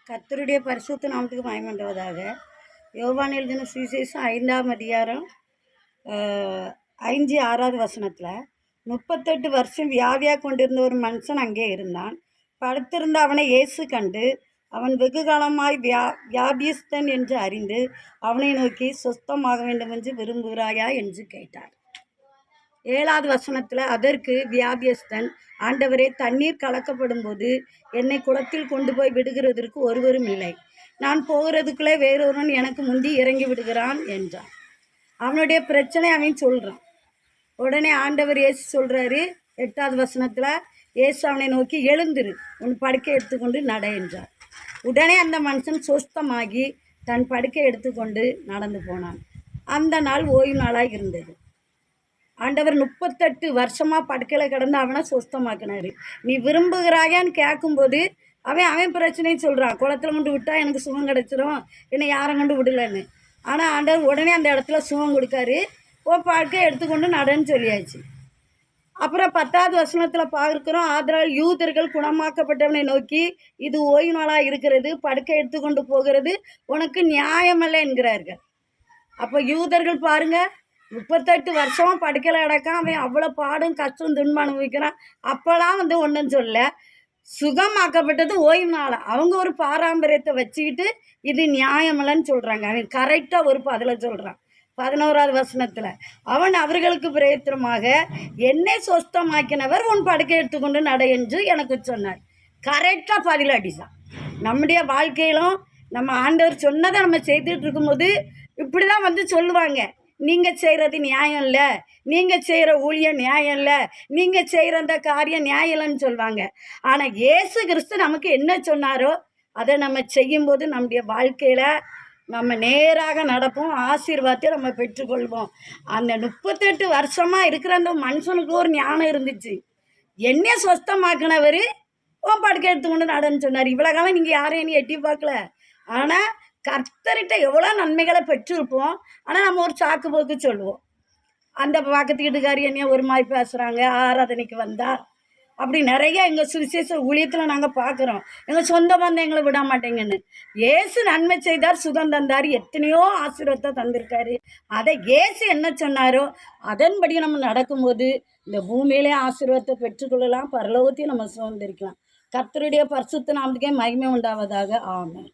கர்த்தருடைய பரிசுத்த நாமத்துக்கு மகிமை உண்டாவதாக. யோவான் எழுதின சுவிசேஷம் 5ஆம் அதிகாரம் 5-6வது வசனத்தில் 38 வருஷம் வியாதியாக கொண்டிருந்த ஒரு மனுஷன் அங்கே இருந்தான். படுத்திருந்த அவனை இயேசு கண்டு அவன் வெகு காலமாய் வியாபிஸ்தன் என்று அறிந்து அவனை நோக்கி சுஸ்தமாக வேண்டும் என்று விரும்புகிறாயா என்று கேட்டார். 7வது வசனத்தில் அதற்கு வியாபியஸ்தன், ஆண்டவரே, தண்ணீர் கலக்கப்படும் போது என்னை குளத்தில் கொண்டு போய் விடுகிறதற்கு ஒருவரும் இல்லை. நான் போகிறதுக்குள்ளே வேறொருவன் எனக்கு முந்தி இறங்கி விடுகிறான் என்றான். அவனுடைய பிரச்சனை அவன் சொல்கிறான். உடனே ஆண்டவர் இயேசு சொல்கிறாரு 8வது வசனத்தில், இயேசு அவனை நோக்கி எழுந்திரு, உன் படுக்கை எடுத்துக்கொண்டு நட என்றார். உடனே அந்த மனுஷன் சுஸ்தமாகி தன் படுக்கை எடுத்துக்கொண்டு நடந்து போனான். அந்த நாள் ஓய்வு நாளாக இருந்தது. ஆண்டவர் 38 வருஷமாக படுக்கையில் கிடந்து அவனை சுஸ்தமாக்கினார். நீ விரும்புகிறாயான்னு கேட்கும்போது அவன் பிரச்சனையும் சொல்கிறான். குளத்தில் கொண்டு விட்டால் எனக்கு சுகம் கிடச்சிரும், என்னை யாரும் கொண்டு விடலன்னு. ஆனால் ஆண்டவர் உடனே அந்த இடத்துல சுகம் கொடுக்காரு. படுக்கை எடுத்துக்கொண்டு நடன்னு சொல்லியாச்சு. அப்புறம் 10வது வசனத்தில் பார்க்குறோம், ஆதலால் யூதர்கள் குணமாக்கப்பட்டவனை நோக்கி, இது ஓய்வு நாளாக இருக்கிறது, படுக்கை எடுத்துக்கொண்டு போகிறது உனக்கு நியாயமல்ல என்கிறார்கள். அப்போ யூதர்கள் பாருங்கள், 38 வருஷமாக படுக்கையில் கிடக்கான். அவன் அவ்வளோ பாடும் கஷ்டம் துன்பம் அனுபவிக்கிறான். அப்போலாம் ஒன்றும் சொல்ல, சுகமாக்கப்பட்டது ஓய்வு நாள். அவங்க ஒரு பாரம்பரியத்தை வச்சுக்கிட்டு இது நியாயமில்லைன்னு சொல்கிறாங்க. அவன் கரெக்டாக ஒரு பதில் சொல்கிறான். 11வது வசனத்தில், அவன் அவர்களுக்கு பிரயத்தனமாக, என்னை சொஸ்தமாக்கினவர் உன் படுக்கை எடுத்துக்கொண்டு நட என்று எனக்கு சொன்னார். கரெக்டாக பதில் அடித்தான். நம்முடைய வாழ்க்கையிலும் நம்ம ஆண்டவர் சொன்னதை நம்ம செய்துட்டு இருக்கும்போது இப்படி தான் சொல்லுவாங்க, நீங்கள் செய்கிறது நியாயம் இல்லை, நீங்கள் செய்கிற ஊழியம் நியாயம் இல்லை, நீங்கள் செய்கிற அந்த காரியம் நியாயம் இல்லைன்னு சொல்லுவாங்க. ஆனால் இயேசு கிறிஸ்து நமக்கு என்ன சொன்னாரோ அதை நம்ம செய்யும்போது நம்முடைய வாழ்க்கையில் நம்ம நேராக நடப்போம், ஆசீர்வாதத்தை நம்ம பெற்றுக்கொள்வோம். அந்த 38 வருஷமாக இருக்கிற அந்த மனுஷனுக்கு ஒரு ஞானம் இருந்துச்சு. என்ன சொஸ்தமாக்கினவர் படுக்கை எடுத்துக்கொண்டு நடன்னு சொன்னார். இவ்வளோ காலம் நீங்கள் யாரையும் எட்டி பார்க்கல. ஆனால் கர்த்தர்கிட்ட எவ்வளோ நன்மைகளை பெற்றிருப்போம். ஆனால் நம்ம ஒரு சாக்கு போக்கு சொல்லுவோம். அந்த பக்கத்து வீட்டுக்காரி என்ன ஒரு மாதிரி பேசுகிறாங்க, ஆராதனைக்கு வந்தால் அப்படி நிறைய எங்கள் சுவிசேஷ ஊழியத்தில் நாங்கள் பார்க்குறோம். எங்கள் சொந்த பந்தம் எங்களை விட மாட்டேங்கன்னு. இயேசு நன்மை செய்தார், சுகம் தந்தார், எத்தனையோ ஆசீர்வாதத்தை தந்திருக்காரு. அதை இயேசு என்ன சொன்னாரோ அதன்படி நம்ம நடக்கும்போது இந்த பூமியிலே ஆசீர்வாதத்தை பெற்றுக்கொள்ளலாம், பரலோகத்தையும் நம்ம சுதந்திரிக்கலாம். கர்த்தருடைய பரிசுத்த நாமத்துக்கே மகிமை உண்டாவதாக. ஆமென்.